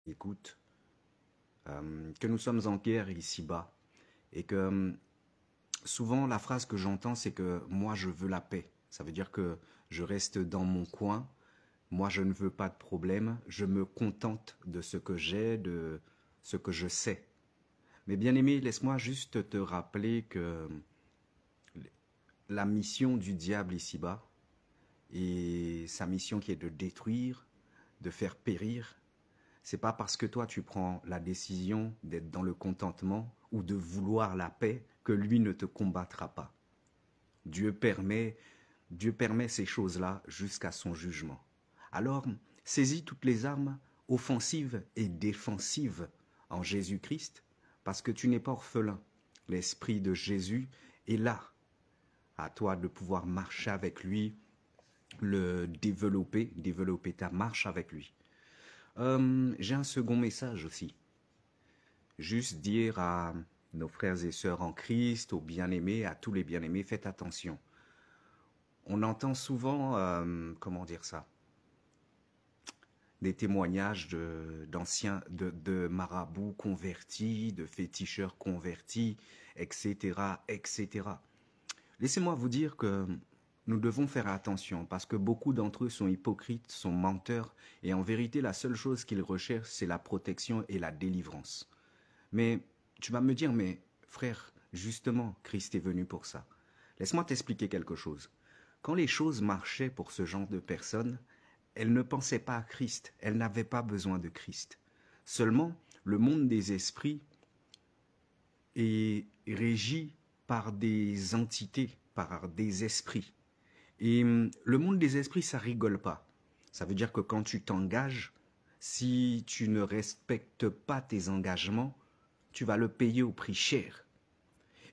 écoute, que nous sommes en guerre ici-bas et que souvent la phrase que j'entends c'est que moi je veux la paix. Ça veut dire que je reste dans mon coin, moi je ne veux pas de problème, je me contente de ce que j'ai, de ce que je sais. Mais bien aimé, laisse-moi juste te rappeler que la mission du diable ici-bas et sa mission qui est de détruire, de faire périr, c'est pas parce que toi tu prends la décision d'être dans le contentement ou de vouloir la paix que lui ne te combattra pas. Dieu permet, Dieu permet ces choses-là jusqu'à son jugement. Alors, saisis toutes les armes offensives et défensives en Jésus-Christ parce que tu n'es pas orphelin. L'Esprit de Jésus est là. À toi de pouvoir marcher avec lui, le développer ta marche avec lui. J'ai un second message aussi. Juste dire à nos frères et sœurs en Christ, aux bien-aimés, à tous les bien-aimés, faites attention. On entend souvent, comment dire ça, des témoignages d'anciens, de marabouts convertis, de féticheurs convertis, etc., etc. Laissez-moi vous dire que nous devons faire attention parce que beaucoup d'entre eux sont hypocrites, sont menteurs et en vérité la seule chose qu'ils recherchent c'est la protection et la délivrance. Mais tu vas me dire, mais frère, justement, Christ est venu pour ça. Laisse-moi t'expliquer quelque chose. Quand les choses marchaient pour ce genre de personnes, elles ne pensaient pas à Christ, elles n'avaient pas besoin de Christ. Seulement, le monde des esprits est régi par des entités, par des esprits. Et le monde des esprits, ça rigole pas. Ça veut dire que quand tu t'engages, si tu ne respectes pas tes engagements, tu vas le payer au prix cher.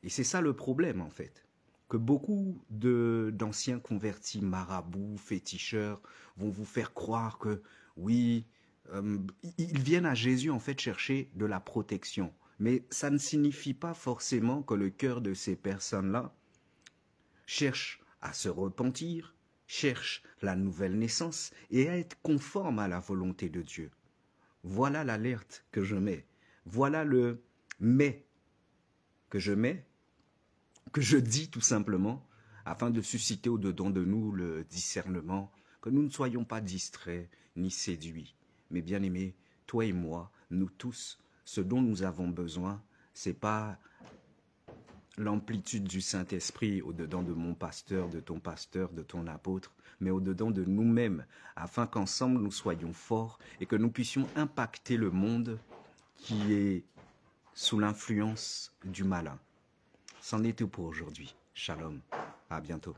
Et c'est ça le problème en fait. Que beaucoup d'anciens convertis marabouts, féticheurs, vont vous faire croire que oui, ils viennent à Jésus en fait chercher de la protection. Mais ça ne signifie pas forcément que le cœur de ces personnes-là cherche à se repentir, cherche la nouvelle naissance et à être conforme à la volonté de Dieu. Voilà l'alerte que je mets. Voilà le mais que je mets, que je dis tout simplement, afin de susciter au-dedans de nous le discernement, que nous ne soyons pas distraits ni séduits. Mais bien aimés, toi et moi, nous tous, ce dont nous avons besoin, c'est pas l'amplitude du Saint-Esprit au-dedans de mon pasteur, de ton apôtre, mais au-dedans de nous-mêmes, afin qu'ensemble nous soyons forts et que nous puissions impacter le monde qui est sous l'influence du malin. C'en est tout pour aujourd'hui. Shalom. À bientôt.